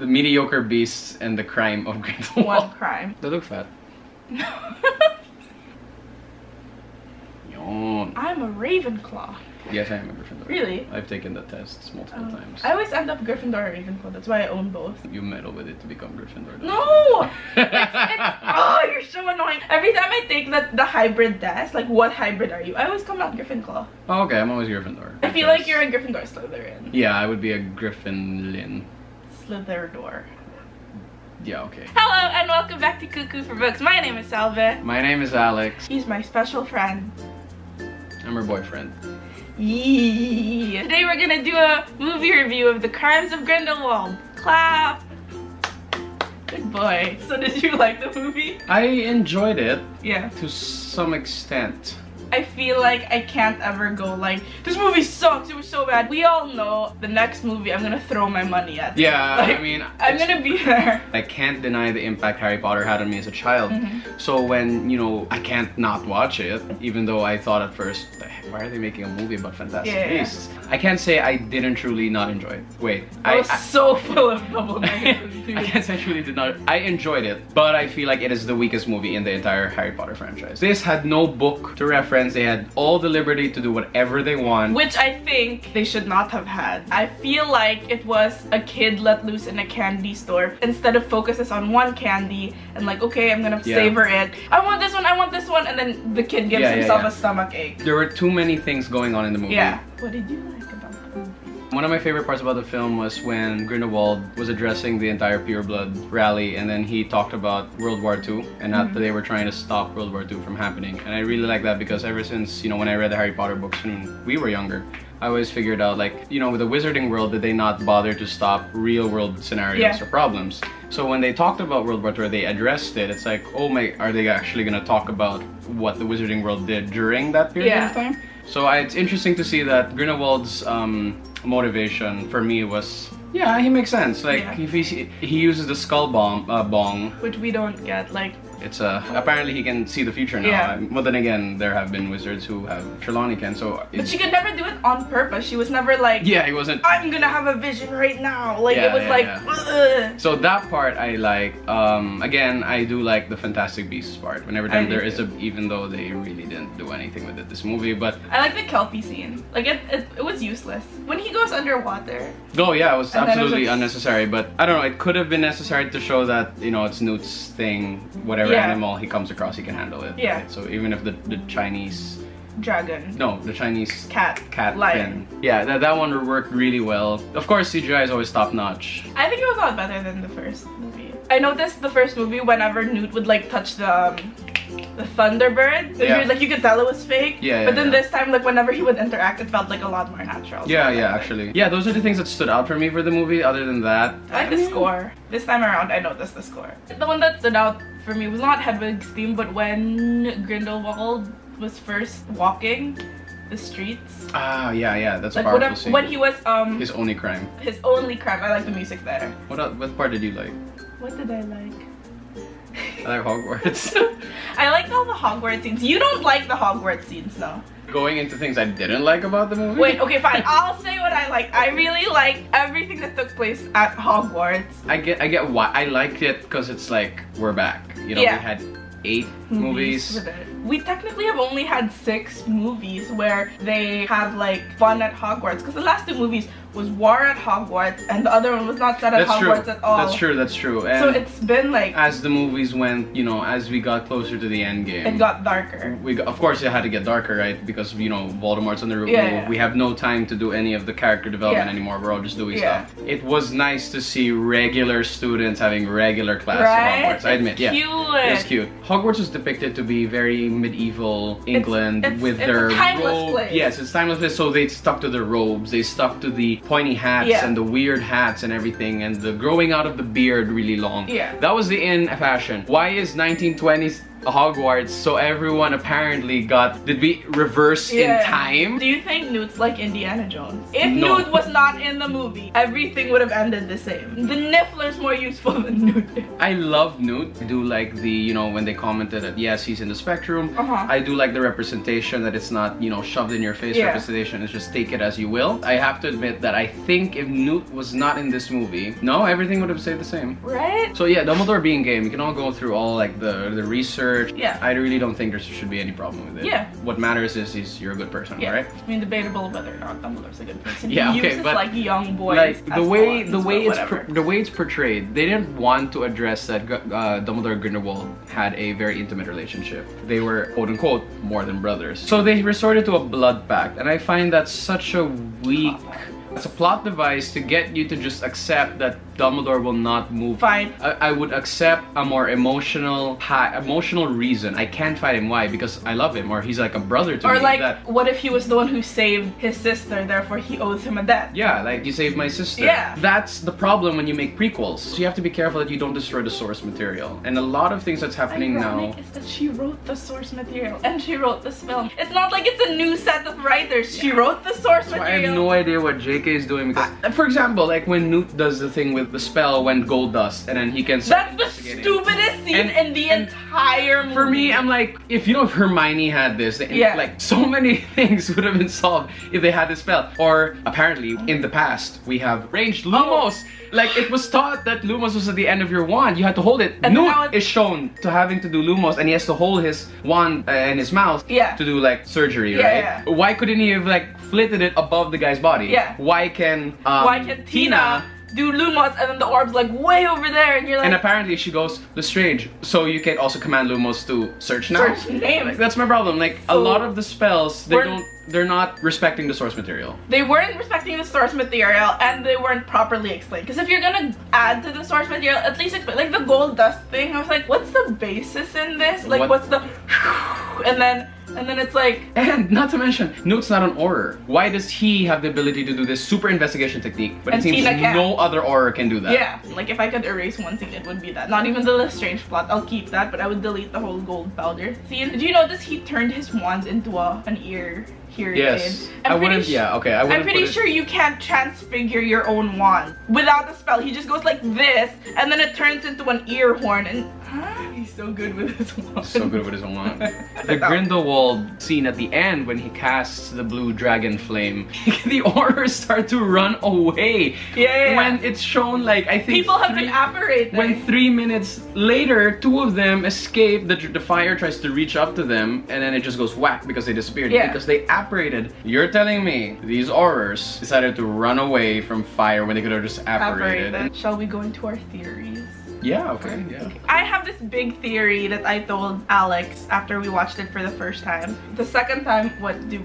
The mediocre beasts and the crime of Grindelwald. One crime. They look fat. Yawn. I'm a Ravenclaw. Yes, I am a Gryffindor. Really? I've taken the tests multiple times. I always end up Gryffindor or Ravenclaw. That's why I own both. You meddle with it to become Gryffindor. No! Oh, you're so annoying. Every time I take the hybrid test, like what hybrid are you? I always come out Gryffindor. Oh, okay, I'm always Gryffindor. I feel like you're a Gryffindor Slytherin. Yeah, I would be a Gryffindor. Slytheridor. Yeah, okay. Hello and welcome back to Cuckoo for Books. My name is Salve. My name is Alex. He's my special friend. I'm her boyfriend. Yee. Today we're gonna do a movie review of The Crimes of Grindelwald. Clap! Good boy. So did you like the movie? I enjoyed it. Yeah. To some extent. I feel like I can't ever go like, this movie sucks, it was so bad. We all know the next movie I'm gonna throw my money at. Yeah, like, I mean, I'm gonna be there. I can't deny the impact Harry Potter had on me as a child. So when, you know, I can't not watch it, even though I thought at first, why are they making a movie about fantastic beasts? I can't say I didn't truly not enjoy it. Wait, I was so full of double negatives. I guess I truly did not. I enjoyed it, but I feel like it is the weakest movie in the entire Harry Potter franchise. This had no book to reference. They had all the liberty to do whatever they want. Which I think they should not have had. I feel like it was a kid let loose in a candy store. Instead of focuses on one candy and like, okay, I'm gonna savor it. I want this one, I want this one. And then the kid gives himself a stomach ache. There were too many things going on in the movie. Yeah. What did you like about the movie? One of my favorite parts about the film was when Grindelwald was addressing the entire pureblood rally, and then he talked about World War II and that they were trying to stop World War II from happening. And I really like that because ever since, you know, when I read the Harry Potter books when we were younger, I always figured out, like, you know, with the wizarding world, did they not bother to stop real world scenarios or problems? So when they talked about World War II, they addressed it. It's like, oh my, are they actually gonna talk about what the wizarding world did during that period of time? So it's interesting to see that Grindelwald's motivation for me was, yeah, he makes sense. Like he uses the skull bong, which we don't get. Like it's apparently he can see the future now. Yeah. But then again, there have been wizards who have Trelawney can. So but she could never do it on purpose. She was never like, yeah, he wasn't. I'm gonna have a vision right now. Like it was like. Ugh. So that part I like. Again, I do like the Fantastic Beasts part. Whenever time there is even though they really didn't do anything with it this movie, but I like the Kelpie scene. Like it was useless when he goes underwater. Oh yeah, it was absolutely it was unnecessary. But I don't know. It could have been necessary to show that, you know, it's Newt's thing. Whatever animal he comes across, he can handle it. Yeah. Right? So even if the Chinese dragon. No, the Chinese cat lion. Yeah, that one worked really well. Of course, CGI is always top notch. I think it was a lot better than the first movie. I noticed the first movie, whenever Newt would like touch the Thunderbird, like you could tell it was fake. But then this time, like whenever he would interact, it felt like a lot more natural. Yeah, actually. Yeah, those are the things that stood out for me for the movie. Other than that, I like the score. This time around, I noticed the score. The one that stood out for me was not Hedwig's theme, but when Grindelwald was first walking the streets. Ah, yeah, that's like a powerful scene. When he was his only crime. His only crime. I like the music there. What part did you like? What did I like? I like Hogwarts. I liked all the Hogwarts scenes. You don't like the Hogwarts scenes, though. Going into things I didn't like about the movie? Wait, okay, fine. I'll say what I liked. I really liked everything that took place at Hogwarts. I get why. I liked it because it's like, we're back. You know, we had 8 movies. We technically have only had 6 movies where they have like fun at Hogwarts, because the last 2 movies was War at Hogwarts and the other one was not set at Hogwarts at all. That's true. And so it's been like, as the movies went, you know, as we got closer to the end game, it got darker. Of course it had to get darker, right? Because, you know, Voldemort's on the roof. We have no time to do any of the character development anymore. We're all just doing stuff. It was nice to see regular students having regular class at Hogwarts. I admit, cute. It's cute. Hogwarts was depicted to be very medieval England with their timeless place. Yes, it's timeless place. So they stuck to their robes. They stuck to the pointy hats and the weird hats and everything, and the growing out of the beard really long. That was the in fashion. Why is 1920s Hogwarts, so everyone apparently got, did we reverse in time? Do you think Newt's like Indiana Jones? If Newt was not in the movie, everything would have ended the same. The Niffler's more useful than Newt. I love Newt. I do like the, you know, when they commented that yes, he's in the spectrum. I do like the representation, that it's not, you know, shoved in your face representation. It's just take it as you will. I have to admit that I think if Newt was not in this movie, no, everything would have stayed the same. Right? So yeah, Dumbledore being game, you can all go through all like the research. Yeah. I really don't think there should be any problem with it. Yeah. What matters is you're a good person, right? I mean, debatable whether or not Dumbledore's a good person. Yeah, he okay, uses but like young boys. Like the way the it's portrayed, they didn't want to address that Dumbledore and Grindelwald had a very intimate relationship. They were quote unquote more than brothers. So they resorted to a blood pact, and I find that such a weak. It's a plot device to get you to just accept that Dumbledore will not move. Fine. I would accept a more emotional reason. I can't fight him. Why? Because I love him, or he's like a brother to me. Or like, what if he was the one who saved his sister, therefore he owes him a debt? Yeah, like, you saved my sister. Yeah. That's the problem when you make prequels. So you have to be careful that you don't destroy the source material. And a lot of things that's happening now is that she wrote the source material and she wrote this film. It's not like it's a new set of writers. She wrote the source material. I have no idea what JK is doing, because for example, like when Newt does the thing with the spell when gold dust, and then he can start. That's the stupidest scene in the entire movie. For me, I'm like, if you know, if Hermione had this, like so many things would have been solved if they had this spell. Or apparently in the past we have ranged Lumos. Like, it was taught that Lumos was at the end of your wand. You had to hold it. And Newt is shown to having to do Lumos, and he has to hold his wand in his mouth to do like surgery, right? Why couldn't he have like flitted it above the guy's body? Why can Tina do Lumos, and then the orb's like way over there, and you're like... And apparently she goes, Lestrange, so you can also command Lumos to search now? Search names. That's my problem. Like, so a lot of the spells, they're not respecting the source material. They weren't respecting the source material, and they weren't properly explained. Because if you're gonna add to the source material, at least explain. Like the gold dust thing, I was like, what's the basis in this? Like, what's the... And then it's like... And not to mention, Newt's not an Auror. Why does he have the ability to do this super investigation technique, but it seems no other Auror can do that? Yeah, like if I could erase one scene, it would be that. Not even the Lestrange plot, I'll keep that, but I would delete the whole gold powder scene. Did you notice he turned his wands into an ear? Yes. I'm pretty sure you can't transfigure your own wand without a spell. He just goes like this, and then it turns into an ear horn, and he's so good with his wand. So good with his wand. The Grindelwald scene at the end when he casts the blue dragon flame, the Aurors start to run away. When it's shown, like, I think people have been apparating. When 3 minutes later, 2 of them escape, the fire tries to reach up to them, and then it just goes whack because they disappeared. Because they apparated. You're telling me these Aurors decided to run away from fire when they could have just apparated? Shall we go into our theories? Yeah, okay, yeah. I have this big theory that I told Alex after we watched it for the first time. The second time,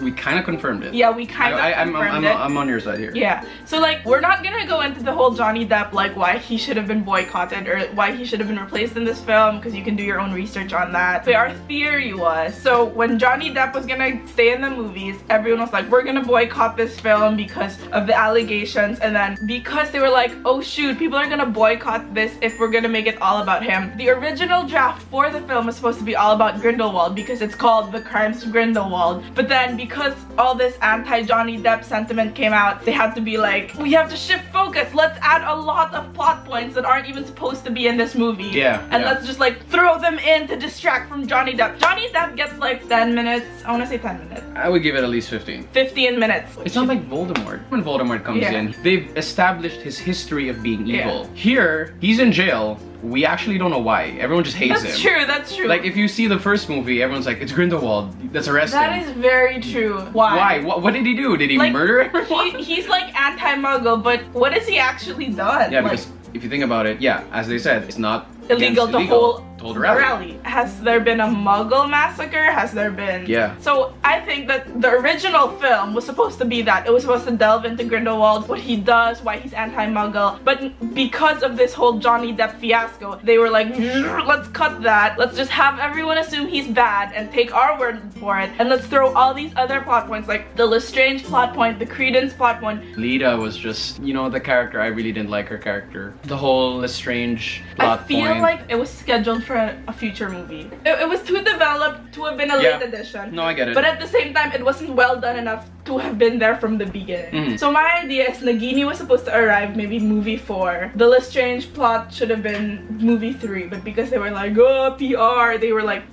we kind of confirmed it. Yeah, we kind of confirmed it. I'm on your side here. Yeah. So like, we're not gonna go into the whole Johnny Depp, like why he should have been boycotted or why he should have been replaced in this film, because you can do your own research on that. But our theory was, so when Johnny Depp was gonna stay in the movies, everyone was like, we're gonna boycott this film because of the allegations, and then because they were like, oh shoot, people are gonna boycott this if we're gonna make it all about him. The original draft for the film was supposed to be all about Grindelwald because it's called The Crimes of Grindelwald. But then because all this anti-Johnny Depp sentiment came out, they had to be like, we have to shift focus. Let's add a lot of plot points that aren't even supposed to be in this movie. And let's just like throw them in to distract from Johnny Depp. Johnny Depp gets like 10 minutes. I want to say 10 minutes. I would give it at least 15. 15 minutes. It's not like Voldemort. When Voldemort comes in, they've established his history of being evil. Here, he's in jail. We actually don't know why. Everyone just hates him. That's true, that's true. Like, if you see the first movie, everyone's like, it's Grindelwald. Let's arrest him. That is very true. Why? What did he do? Did he murder everyone? He's like anti-muggle, but what has he actually done? Yeah, because if you think about it, as they said, it's not illegal to hold a rally. Has there been a Muggle massacre? Has there been... So I think that the original film was supposed to be that. It was supposed to delve into Grindelwald, what he does, why he's anti-Muggle. But because of this whole Johnny Depp fiasco, they were like, let's cut that. Let's just have everyone assume he's bad and take our word for it. And let's throw all these other plot points, like the Lestrange plot point, the Credence plot point. Lita was just, you know, the character. I really didn't like her character. The whole Lestrange plot point. I feel like it was scheduled for a future movie. It was too developed to have been a late edition. No, I get it. But at the same time, it wasn't well done enough to have been there from the beginning. So my idea is Nagini was supposed to arrive maybe movie 4. The Lestrange plot should have been movie 3, but because they were like, oh, PR, they were like,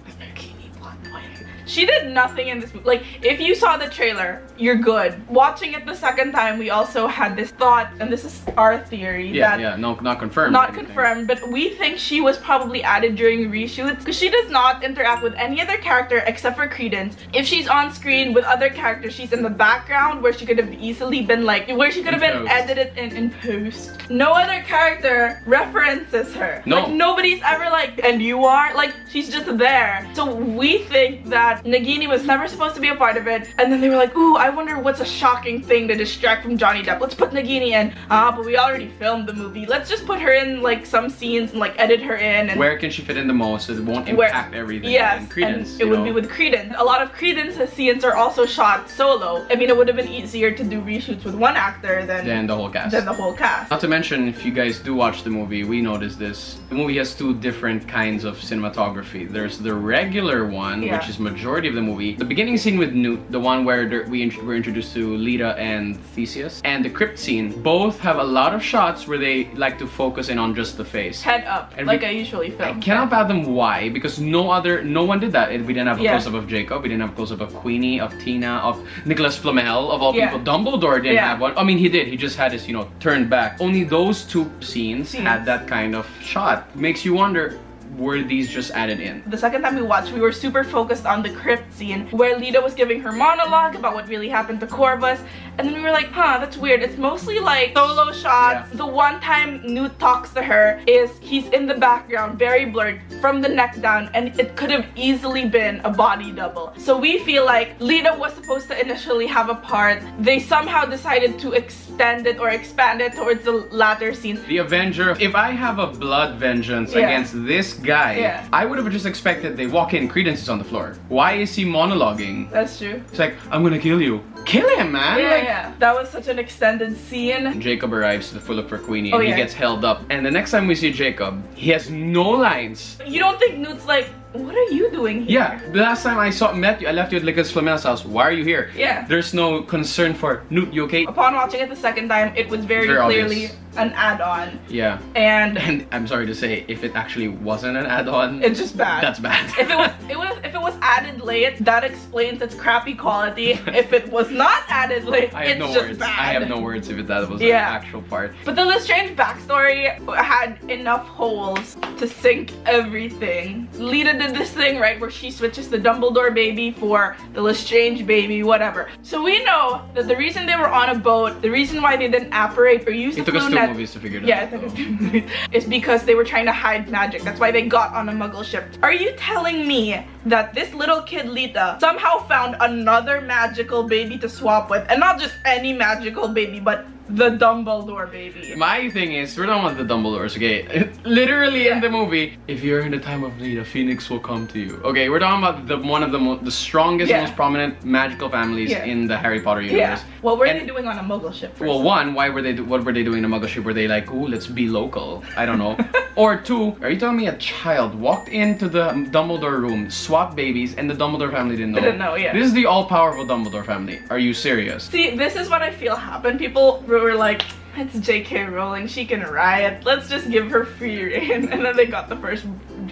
she did nothing in this movie. Like, if you saw the trailer, you're good. Watching it the second time, we also had this thought, and this is our theory. No, not confirmed. Not confirmed, but we think she was probably added during reshoots because she does not interact with any other character except for Credence. If she's on screen with other characters, she's in the background where she could have easily been like, where she could have been edited in post. No other character references her. No. Like, nobody's ever like, and you are? Like, she's just there. So we think that Nagini was never supposed to be a part of it, and then they were like, ooh, I wonder what's a shocking thing to distract from Johnny Depp. Let's put Nagini in. But we already filmed the movie. Let's just put her in like some scenes and like edit her in. And where can she fit in the most so it won't impact everything? Yes, and Credence, and it would be with Credence. A lot of Credence's scenes are also shot solo. I mean, it would have been easier to do reshoots with one actor than the whole cast. Than the whole cast. Not to mention, if you guys do watch the movie, we noticed this. The movie has 2 different kinds of cinematography. There's the regular one, which is majority of the movie. The beginning scene with Newt, the one where we're introduced to Lita and Theseus, and the crypt scene, both have a lot of shots where they like to focus in on just the face. Head up, and like I usually film. I cannot fathom why, because no one did that. We didn't have a close-up of Jacob, we didn't have a close-up of Queenie, of Tina, of Nicholas Flamel, of all people. Dumbledore didn't have one. I mean, he did. He just had his, you know, turned back. Only those 2 scenes had that kind of shot. Makes you wonder, were these just added in? The second time we watched, we were super focused on the crypt scene where Lita was giving her monologue about what really happened to Corvus, and then we were like, huh, that's weird. It's mostly like solo shots. The one time Newt talks to her is he's in the background, very blurred from the neck down, and it could have easily been a body double. So we feel like Lita was supposed to initially have a part. They somehow decided to extend it or expand it towards the latter scenes. The Avenger, if I have a blood vengeance against this guy, I would have just expected they walk in, Credence is on the floor. Why is he monologuing? That's true. It's like, I'm gonna kill you. Kill him, man! That was such an extended scene. Jacob arrives to look for Queenie and he gets held up. And the next time we see Jacob, he has no lines. You don't think Newt's like, what are you doing here? Yeah, the last time I met you, I left you at Nicholas Flamel's house. Why are you here? Yeah. There's no concern for, Newt, you okay? Upon watching it the second time, it was very clearly an add-on. Yeah. And I'm sorry to say, if it actually wasn't an add-on, it's just bad. That's bad. If it was added late, that explains its crappy quality. If it was not added late, it's just bad. I have no words if that was an actual part. But the Lestrange backstory had enough holes to sink everything. Lita did this thing, right, where she switches the Dumbledore baby for the Lestrange baby, whatever. So we know that the reason they were on a boat, the reason why they didn't apparate or use the flu net, movies to figure it out. Yeah, it took us 2 movies. It's because they were trying to hide magic. That's why they got on a Muggle ship. Are you telling me that this little kid Lita somehow found another magical baby to swap with, and not just any magical baby, but the Dumbledore baby? My thing is, we're talking about the Dumbledores, okay? Literally in the movie, if you're in the time of need, a phoenix will come to you. Okay, we're talking about one of the strongest, most prominent magical families in the Harry Potter universe. What were they doing on a Muggle ship? Well, one, what were they doing on a Muggle ship? Were they like, ooh, let's be local? I don't know. Or 2, are you telling me a child walked into the Dumbledore room, swapped babies, and the Dumbledore family didn't know? Didn't know, This is the all-powerful Dumbledore family. Are you serious? See, this is what I feel happened. People were like, it's J.K. Rowling, she can riot, let's just give her free reign. And then they got the first,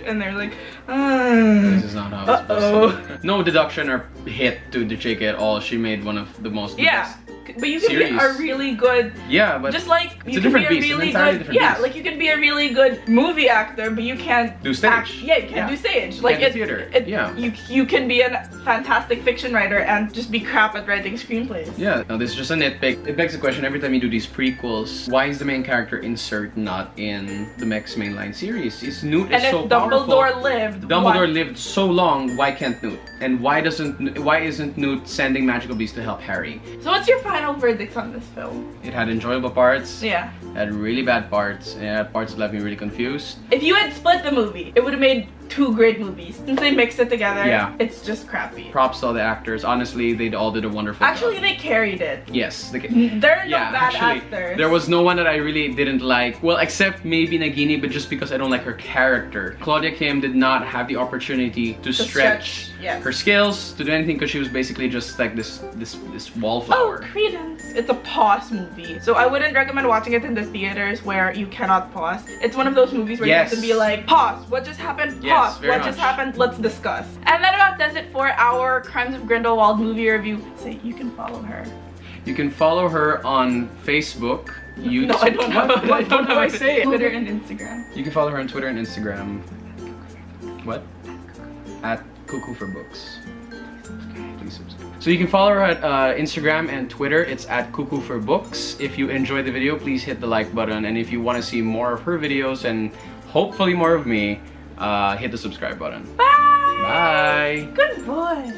and they're like, this is not how it's supposed to be. No deduction or hit to the J.K. at all. She made one of the most best but you can be a really good, but just like it's you a can different be a beast, really an good, beast. like you can be a really good movie actor, but you can't do stage. You can't do stage. Like theater. You can be a fantastic fiction writer and just be crap at writing screenplays. Yeah, no, this is just a nitpick. It begs the question, every time you do these prequels, why is the main character insert not in the X mainline series? Newt is so powerful. Dumbledore lived so long, why can't Newt? And why isn't Newt sending magical beasts to help Harry? So what's your final verdict on this film? It had enjoyable parts. Yeah. It had really bad parts. And it had parts that left me really confused. If you had split the movie, it would have made two great movies. Since they mixed it together, yeah, it's just crappy. Props to all the actors. Honestly, they all did a wonderful Actually, job. They carried it. Yes. There are no bad actually, actors. there was no one that I really didn't like. Well, except maybe Nagini, but just because I don't like her character. Claudia Kim did not have the opportunity to stretch yes, her skills, to do anything, because she was basically just like this wallflower. Oh, Credence. It's a pause movie. So I wouldn't recommend watching it in the theaters where you cannot pause. It's one of those movies where you have to be like, pause, what just happened? Yes, pause, what just happened? Let's discuss. And that about does it for our Crimes of Grindelwald movie review. So you can follow her. You can follow her on Facebook, YouTube. No, I don't know. What do I say? Twitter and Instagram. You can follow her on Twitter and Instagram. What? At Cuckoo for Books. Please subscribe. So you can follow her at Instagram and Twitter. It's at Cuckoo for Books. If you enjoyed the video, please hit the like button. And if you want to see more of her videos and hopefully more of me, hit the subscribe button. Bye! Bye! Good boy!